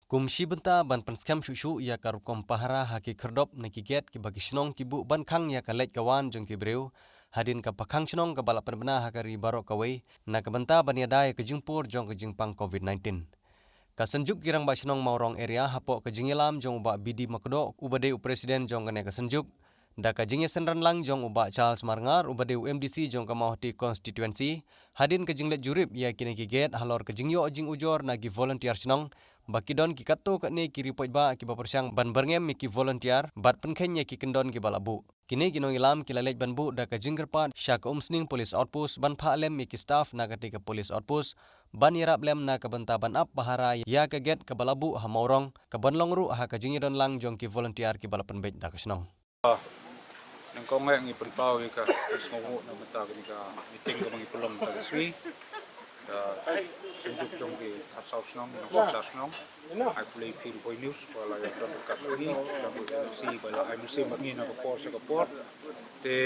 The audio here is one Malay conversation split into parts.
Kumshi benta ban penskam shushu ya karukom pahara haki kerdop na kiget ki bagi shnong ki bu ban khang ya kalet kawan jong ki breu hadin ka pakhang shnong ka balap penbena hakari barok kawai na ka benta ban yada ya kejumpur jong kejingpang COVID-19. Kasenjuk girang ba shnong maurong area hapo kejingilam jong uba bidi makdo ubade u presiden jong kane kasenjuk da kajingye senran lang jong uba Charles Marngar ubade UMDC jong kamauhti constituency hadin kejinglet jurip ya kine kiget halor kejingyo jing ujor nagi volunteer shnong bakidon ki katto katne ki report ba ki bapersyang ban berngem ki volunteer bat penkhenya ki kendon ki balabu kini ginong ilam ki lalej banbu da kajingkerpat syak umsning police outpost ban phalem ki staff na ketika police outpost ban yarap lem na kabenta ban up bahara ya kaget ke balabu hamaurong ke banlongru ha kajingidon lang jong ki volunteer ki balapan bej da kasnong nang kongeng ngi penpau ni ka sngogo na mata ni ka meeting ko mangi pelom ta sui senjuk jong ki asau snong no sa snong ai play feel boy news wala ya ta ka ni ta si wala ai musim mangi na ko por sa ko por te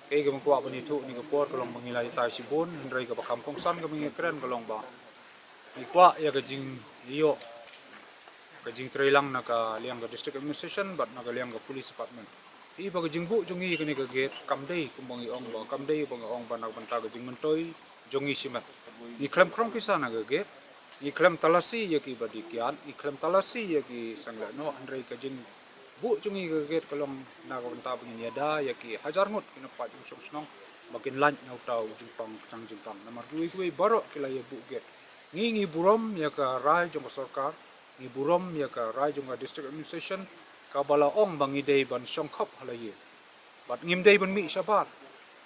kay ko ko ni thu ni ko por ko long mangi lai ta sibon ndrai ka kampong san ko mangi kren ko long ba ni kwa ya ka jing iyo ka jing trailang na ka liang ka district administration bat na ka liang ka police department iba ka jingbu jongi kini ka get kamdei kumbangi ong ba kamdei bang ong ba nak banta ka jing mentoi jongi simat ni klem krom kisa na ka get ni klem talasi ya ki badikian ni klem talasi ya ki sangla no andrei ka jing bu jongi ka get kalong na ka banta bang ada ya ki hajar ngut kina pa jing sok snong makin lan na utau jingpang chang jingpang namar dui kuai baro kila ya bu get ngi burom ya ka rai jong sarkar ngi burom ya ka rai jong ka district administration kabala ong bangi day ban songkhop halaye bat ngim day ban mi sabar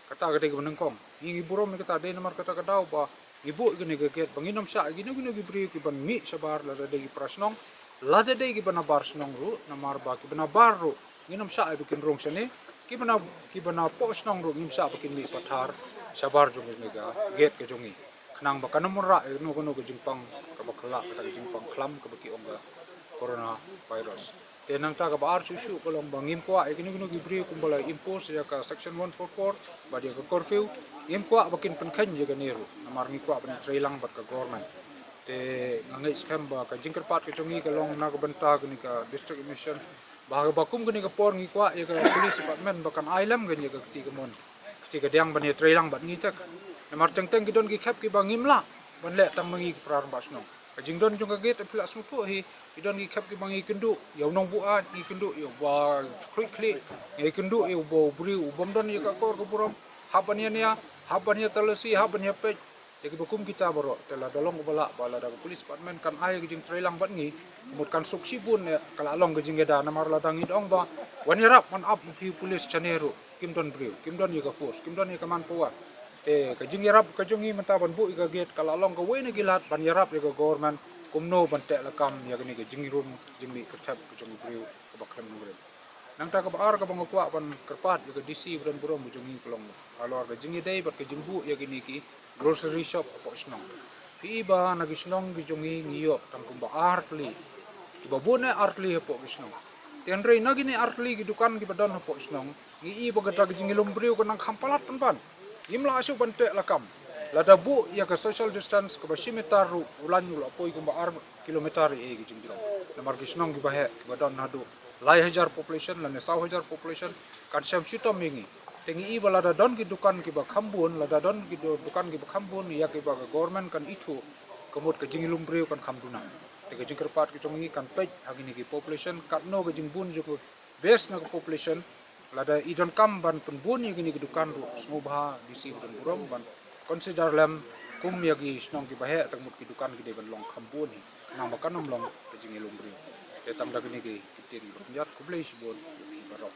kata gade ban kong ngi burom ni kata day namar kata kadau ba ibu gini geget banginom sa gini gibri ki ban mi sabar la day prasnong la day ki ban bar snong ru namar ba ki ban bar ru nginom sa bikin rong sene ki ban po snong ru ngim sa bikin mi pathar sabar jong ni ga get ke jongi khnang ba kanamura no ko jingpang ka bakla kata jingpang klam ka baki ong corona virus tenang ta ka bar susu kolong bangim kwa ikini gibri kumbala impose ya ka section 144 ba dia ka curfew im kwa bakin penkhan je ganiru namar ni kwa ban trailang bat ka government te ngangai scam ba ka jingkerpat ke chongi ka long na ka banta ni ka district administration ba bakum gani ka por ngi kwa ya ka police department bakan ailam gani ka ti ka mon ti ka diang ban trailang bat ngi tak namar teng gidon ki khap ki bangim la ban le tang mangi prar basno kajingdon jong kaget pula smupu hi idon gi khap ki bangi kendu yaw nong bua ni kendu yo ba klik ngai kendu yo bo bri ubom don ya ka kor ko burom habania talasi habania pe jadi bukum kita baro tela dolong bala da police department kan ai gi jing trailang bat ngi mut kan suksi bun ya kala long gi jing da namar la dangi dong ba wani rap man up ki police chanero kimdon bri kimdon ya ka force kimdon ya ka man power ka jing yarap ka jongi mentaban bu ka get kala long ka wena gilat ban yarap ya ka government kumno ban tek lakam ya gani ka jing rum jing mi ka tap ka jongi briu ka bakram ngre nang ta ka bar ka bang kwa ban kerpat ya ka DC buran burom jongi kolong alor ka jingi dai bat ka jing bu ya gani ki grocery shop apa snong pi ba na gi snong gi jongi ngiyo tang kumba artli iba bone artli apa snong tenrei na gini artli gi dukan gi badon apa snong ngi ba ka jing lum briu ka nang khampalat pan imla asu bantek lakam lada bu ya ka social distance ka basimetar ulan ula poi ka bar kilometer e gi jingdong namar gisnong gi bahe ki badon nadu lai hajar population la ne 100,000 population kan sam sitom mingi tengi i bala da don ki dukan ki ba khambun la da don ki dukan ki ba khambun ya ki ba government kan itu kemut ka jingilum breu kan khambuna te ka jingkerpat ki tongi kan pej hagini ki population kat no ka jingbun jo base na ka population lada idon kam ban penbuni gini kedukan ru smubha disi dan burom ban consider lam kum yagi snong ki bahe tang mut kedukan ki ban long khambuni nang bakan long ke jingi lumbri te tam da gini ki tin bat kublai sibon ki barok